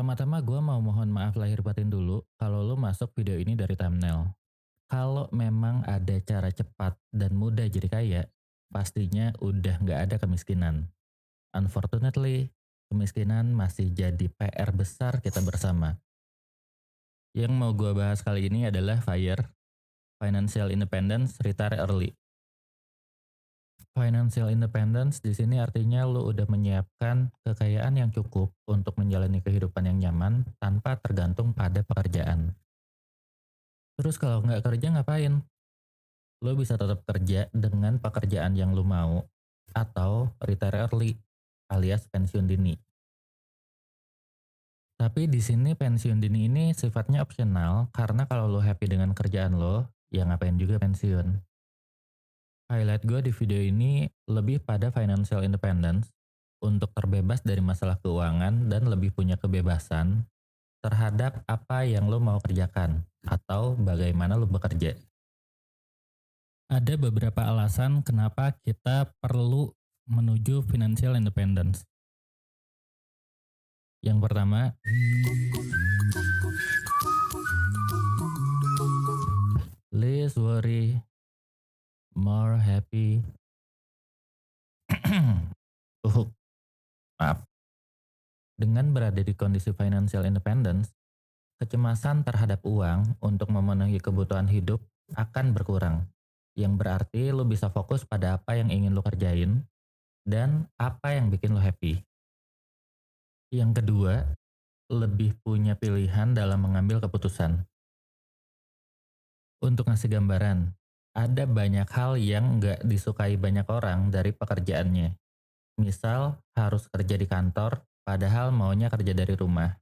Pertama-tama gue mau mohon maaf lahir batin dulu kalau lo masuk video ini dari thumbnail. Kalau memang ada cara cepat dan mudah jadi kaya, pastinya udah nggak ada kemiskinan. Unfortunately, kemiskinan masih jadi PR besar kita bersama. Yang mau gue bahas kali ini adalah FIRE, Financial Independence Retire Early. Financial independence di sini artinya lo udah menyiapkan kekayaan yang cukup untuk menjalani kehidupan yang nyaman tanpa tergantung pada pekerjaan. Terus kalau nggak kerja ngapain? Lo bisa tetap kerja dengan pekerjaan yang lo mau atau retire early alias pensiun dini. Tapi di sini pensiun dini ini sifatnya opsional karena kalau lo happy dengan kerjaan lo, ya ngapain juga pensiun. Highlight gue di video ini lebih pada financial independence untuk terbebas dari masalah keuangan dan lebih punya kebebasan terhadap apa yang lo mau kerjakan atau bagaimana lo bekerja. Ada beberapa alasan kenapa kita perlu menuju financial independence. Yang pertama, less worry, more happy. Maaf. Dengan berada di kondisi financial independence, kecemasan terhadap uang untuk memenuhi kebutuhan hidup akan berkurang. Yang berarti lo bisa fokus pada apa yang ingin lo kerjain dan apa yang bikin lo happy. Yang kedua, lebih punya pilihan dalam mengambil keputusan. Untuk ngasih gambaran, ada banyak hal yang nggak disukai banyak orang dari pekerjaannya. Misal, harus kerja di kantor, padahal maunya kerja dari rumah.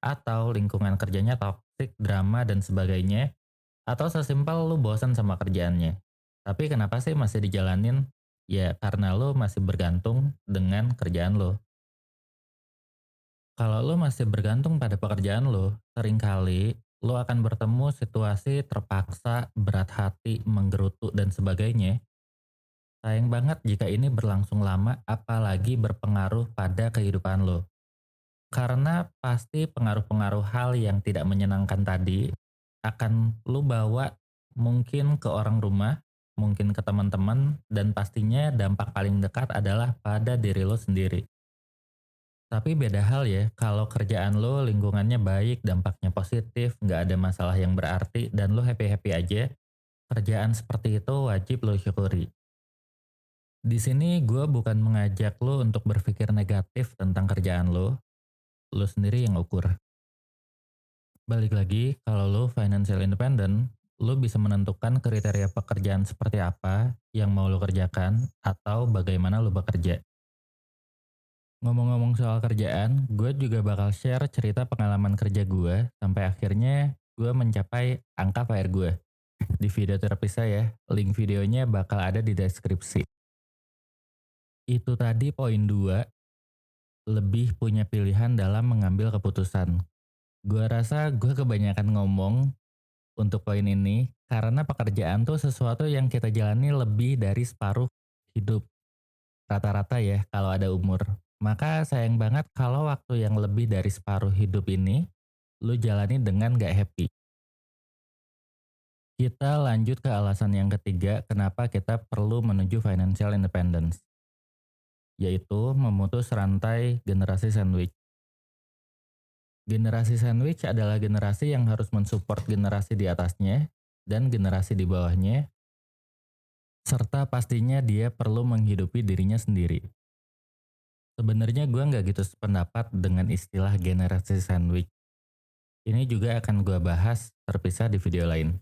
Atau lingkungan kerjanya toksik, drama, dan sebagainya. Atau sesimpel lu bosan sama kerjaannya. Tapi kenapa sih masih dijalanin? Ya karena lu masih bergantung dengan kerjaan lo. Kalau lo masih bergantung pada pekerjaan lo, seringkali lo akan bertemu situasi terpaksa, berat hati, menggerutu, dan sebagainya. Sayang banget jika ini berlangsung lama, apalagi berpengaruh pada kehidupan lo. Karena pasti pengaruh-pengaruh hal yang tidak menyenangkan tadi akan lo bawa mungkin ke orang rumah, mungkin ke teman-teman, dan pastinya dampak paling dekat adalah pada diri lo sendiri. Tapi beda hal ya, kalau kerjaan lo lingkungannya baik, dampaknya positif, nggak ada masalah yang berarti, dan lo happy-happy aja, kerjaan seperti itu wajib lo syukuri. Di sini gue bukan mengajak lo untuk berpikir negatif tentang kerjaan lo sendiri yang ukur. Balik lagi, kalau lo financial independent, lo bisa menentukan kriteria pekerjaan seperti apa yang mau lo kerjakan atau bagaimana lo bekerja. Ngomong-ngomong soal kerjaan, gue juga bakal share cerita pengalaman kerja gue sampai akhirnya gue mencapai angka FIRE gue. Di video terapis saya, link videonya bakal ada di deskripsi. Itu tadi poin 2, lebih punya pilihan dalam mengambil keputusan. Gue rasa gue kebanyakan ngomong untuk poin ini karena pekerjaan tuh sesuatu yang kita jalani lebih dari separuh hidup. Rata-rata ya kalau ada umur. Maka sayang banget kalau waktu yang lebih dari separuh hidup ini lu jalani dengan gak happy. Kita lanjut ke alasan yang ketiga kenapa kita perlu menuju financial independence. Yaitu memutus rantai generasi sandwich. Generasi sandwich adalah generasi yang harus mensupport generasi di atasnya dan generasi di bawahnya, serta pastinya dia perlu menghidupi dirinya sendiri. Sebenarnya gue nggak gitu sependapat dengan istilah generasi sandwich. Ini juga akan gue bahas terpisah di video lain.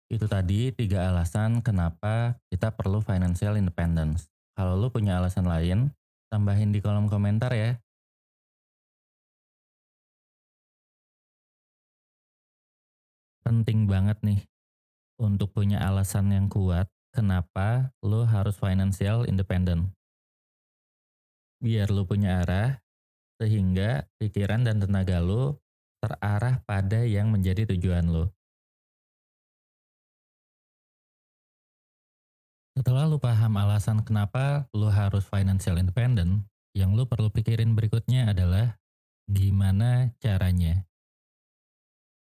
Itu tadi 3 alasan kenapa kita perlu financial independence. Kalau lu punya alasan lain, tambahin di kolom komentar ya. Penting banget nih untuk punya alasan yang kuat kenapa lu harus financial independent. Biar lu punya arah, sehingga pikiran dan tenaga lu terarah pada yang menjadi tujuan lu. Setelah lu paham alasan kenapa lu harus financial independent, yang lu perlu pikirin berikutnya adalah Gimana caranya?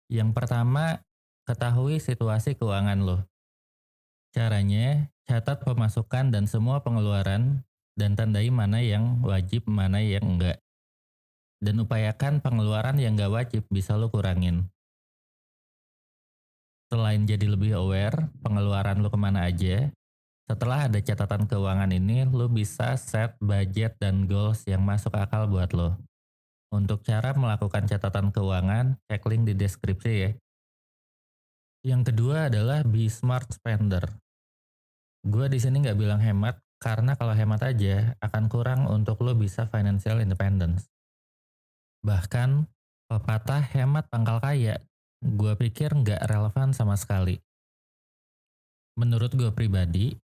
Yang pertama, ketahui situasi keuangan lo. Caranya, catat pemasukan dan semua pengeluaran dan tandai mana yang wajib, mana yang enggak. Dan upayakan pengeluaran yang enggak wajib bisa lo kurangin. Selain jadi lebih aware pengeluaran lo kemana aja, setelah ada catatan keuangan ini, lo bisa set budget dan goals yang masuk akal buat lo. Untuk cara melakukan catatan keuangan, cek link di deskripsi ya. Yang kedua adalah be smart spender. Gue di sini nggak bilang hemat, karena kalau hemat aja akan kurang untuk lo bisa financial independence. Bahkan, pepatah hemat pangkal kaya, gue pikir nggak relevan sama sekali. Menurut gue pribadi,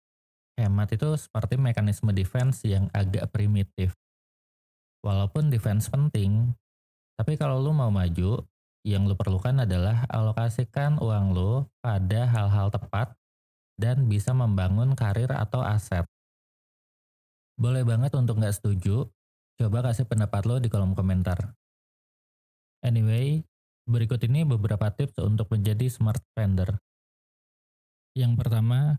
hemat itu seperti mekanisme defense yang agak primitif. Walaupun defense penting, tapi kalau lo mau maju, yang lo perlukan adalah alokasikan uang lo pada hal-hal tepat dan bisa membangun karir atau aset. Boleh banget untuk nggak setuju, coba kasih pendapat lo di kolom komentar. Anyway, berikut ini beberapa tips untuk menjadi smart spender. Yang pertama,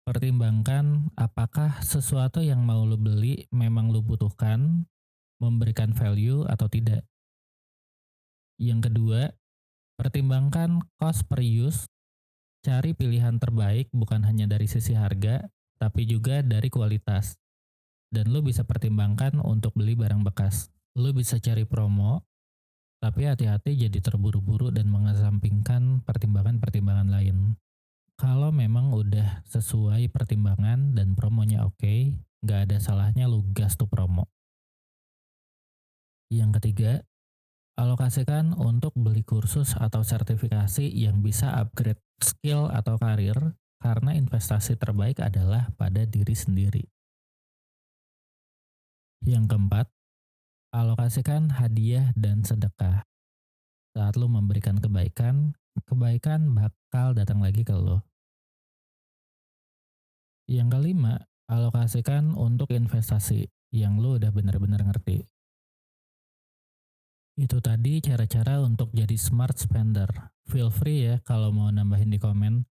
pertimbangkan apakah sesuatu yang mau lo beli memang lo butuhkan, memberikan value atau tidak. Yang kedua, pertimbangkan cost per use, cari pilihan terbaik bukan hanya dari sisi harga, tapi juga dari kualitas. Dan lo bisa pertimbangkan untuk beli barang bekas. Lo bisa cari promo, tapi hati-hati jadi terburu-buru dan mengesampingkan pertimbangan-pertimbangan lain. Kalau memang udah sesuai pertimbangan dan promonya oke, nggak ada salahnya lo gas tuh promo. Yang ketiga, alokasikan untuk beli kursus atau sertifikasi yang bisa upgrade skill atau karir, karena investasi terbaik adalah pada diri sendiri. Yang keempat, alokasikan hadiah dan sedekah. Saat lo memberikan kebaikan, kebaikan bakal datang lagi ke lo. Yang kelima, alokasikan untuk investasi yang lo udah benar-benar ngerti. Itu tadi cara-cara untuk jadi smart spender. Feel free ya kalau mau nambahin di komen.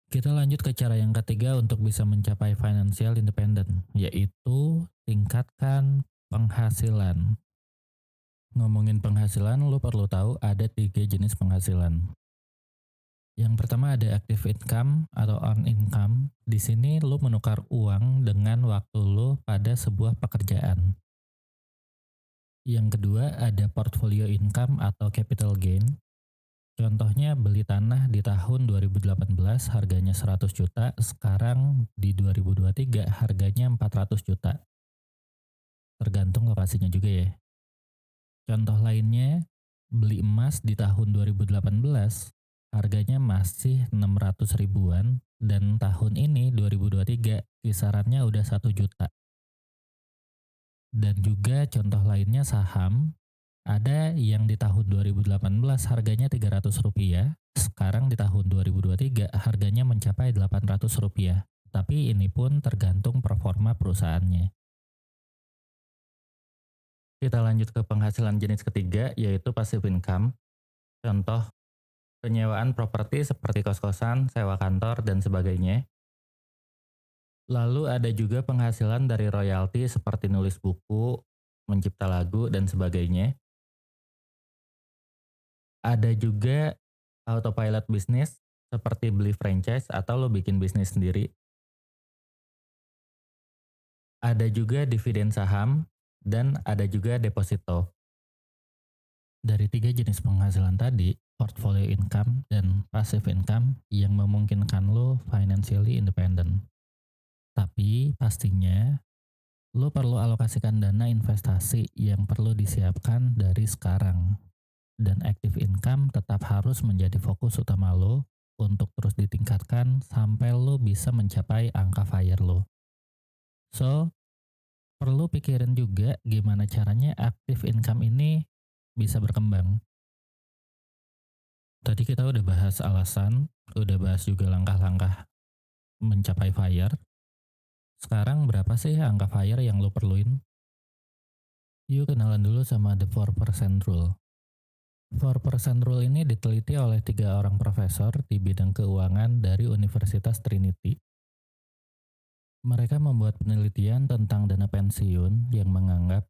Kita lanjut ke cara yang ketiga untuk bisa mencapai financial independent, yaitu tingkatkan penghasilan. Ngomongin penghasilan, lo perlu tahu ada 3 jenis penghasilan. Yang pertama ada active income atau earn income. Di sini lo menukar uang dengan waktu lo pada sebuah pekerjaan. Yang kedua ada portfolio income atau capital gain. Contohnya beli tanah di tahun 2018 harganya 100 juta, sekarang di 2023 harganya 400 juta. Tergantung lokasinya juga ya. Contoh lainnya, beli emas di tahun 2018 harganya masih 600 ribuan dan tahun ini 2023 kisarannya udah 1 juta. Dan juga contoh lainnya saham, ada yang di tahun 2018 harganya 300 rupiah, sekarang di tahun 2023 harganya mencapai 800 rupiah. Tapi ini pun tergantung performa perusahaannya. Kita lanjut ke penghasilan jenis ketiga, yaitu passive income. Contoh, penyewaan properti seperti kos-kosan, sewa kantor, dan sebagainya. Lalu ada juga penghasilan dari royalti seperti nulis buku, mencipta lagu, dan sebagainya. Ada juga autopilot bisnis seperti beli franchise atau lo bikin bisnis sendiri. Ada juga dividen saham dan ada juga deposito. Dari 3 jenis penghasilan tadi, portfolio income dan passive income yang memungkinkan lo financially independent. Tapi pastinya lo perlu alokasikan dana investasi yang perlu disiapkan dari sekarang. Dan active income tetap harus menjadi fokus utama lo untuk terus ditingkatkan sampai lo bisa mencapai angka FIRE lo. So, perlu pikirin juga gimana caranya active income ini bisa berkembang. Tadi kita udah bahas alasan, udah bahas juga langkah-langkah mencapai FIRE. Sekarang berapa sih angka FIRE yang lo perluin? Yuk kenalan dulu sama The 4% Rule. 4% Rule ini diteliti oleh 3 orang profesor di bidang keuangan dari Universitas Trinity. Mereka membuat penelitian tentang dana pensiun yang menganggap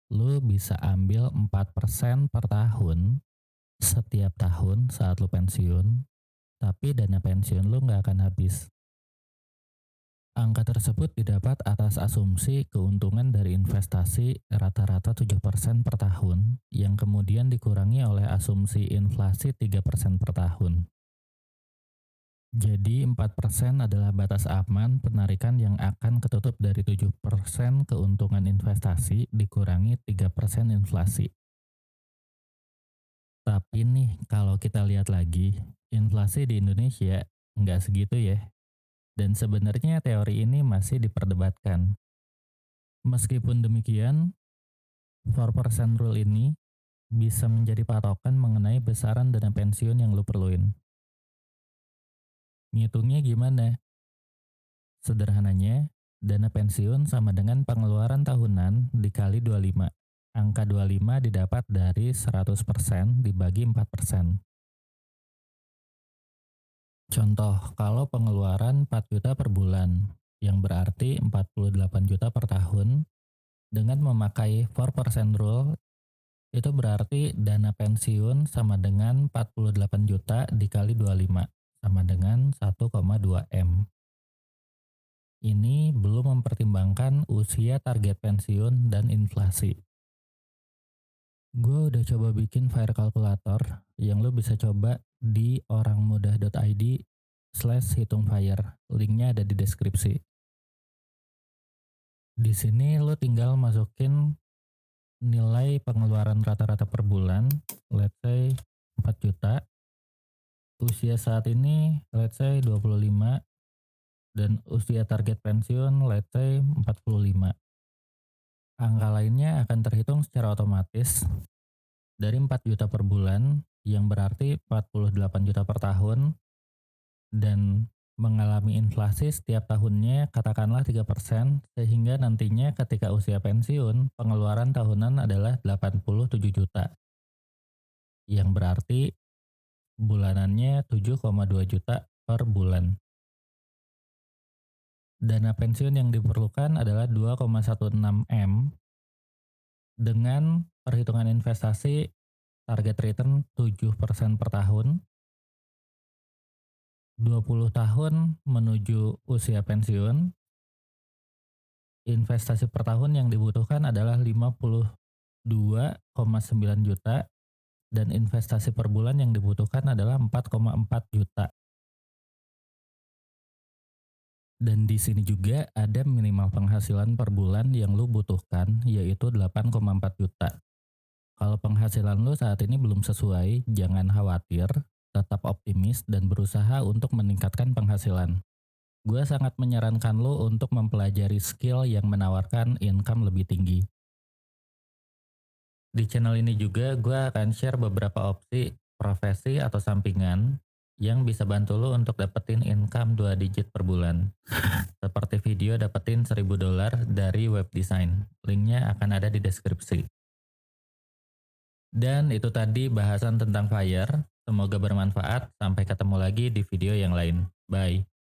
lu bisa ambil 4% per tahun setiap tahun saat lu pensiun, tapi dana pensiun lu nggak akan habis. Angka tersebut didapat atas asumsi keuntungan dari investasi rata-rata 7% per tahun, yang kemudian dikurangi oleh asumsi inflasi 3% per tahun. Jadi 4% adalah batas aman penarikan yang akan ketutup dari 7% keuntungan investasi dikurangi 3% inflasi. Tapi nih, kalau kita lihat lagi, inflasi di Indonesia nggak segitu ya. Dan sebenarnya teori ini masih diperdebatkan. Meskipun demikian, 4% rule ini bisa menjadi patokan mengenai besaran dana pensiun yang lu perluin. Ngitungnya gimana? Sederhananya, dana pensiun sama dengan pengeluaran tahunan dikali 25. Angka 25 didapat dari 100% dibagi 4%. Contoh, kalau pengeluaran 4 juta per bulan, yang berarti 48 juta per tahun, dengan memakai 4% rule, itu berarti dana pensiun sama dengan 48 juta dikali 25, sama dengan 1,2 M. Ini belum mempertimbangkan usia target pensiun dan inflasi. Gue udah coba bikin fire kalkulator yang lo bisa coba di orangmudah.id/hitung fire. Linknya ada di deskripsi. Di sini lo tinggal masukin nilai pengeluaran rata-rata per bulan, let's say 4 juta. Usia saat ini let's say 25 dan usia target pensiun let's say 45. Angka lainnya akan terhitung secara otomatis dari 4 juta per bulan yang berarti 48 juta per tahun dan mengalami inflasi setiap tahunnya katakanlah 3% sehingga nantinya ketika usia pensiun pengeluaran tahunan adalah 87 juta yang berarti bulanannya 7,2 juta per bulan. Dana pensiun yang diperlukan adalah 2,16 M dengan perhitungan investasi target return 7% per tahun, 20 tahun menuju usia pensiun. Investasi per tahun yang dibutuhkan adalah 52,9 juta dan investasi per bulan yang dibutuhkan adalah 4,4 juta. Dan di sini juga ada minimal penghasilan per bulan yang lu butuhkan yaitu 8,4 juta. Kalau penghasilan lu saat ini belum sesuai, jangan khawatir, tetap optimis dan berusaha untuk meningkatkan penghasilan. Gue sangat menyarankan lu untuk mempelajari skill yang menawarkan income lebih tinggi. Di channel ini juga gue akan share beberapa opsi profesi atau sampingan yang bisa bantu lu untuk dapetin income 2 digit per bulan. Seperti video dapetin $1.000 dari web design. Linknya akan ada di deskripsi. Dan itu tadi bahasan tentang FIRE. Semoga bermanfaat. Sampai ketemu lagi di video yang lain. Bye.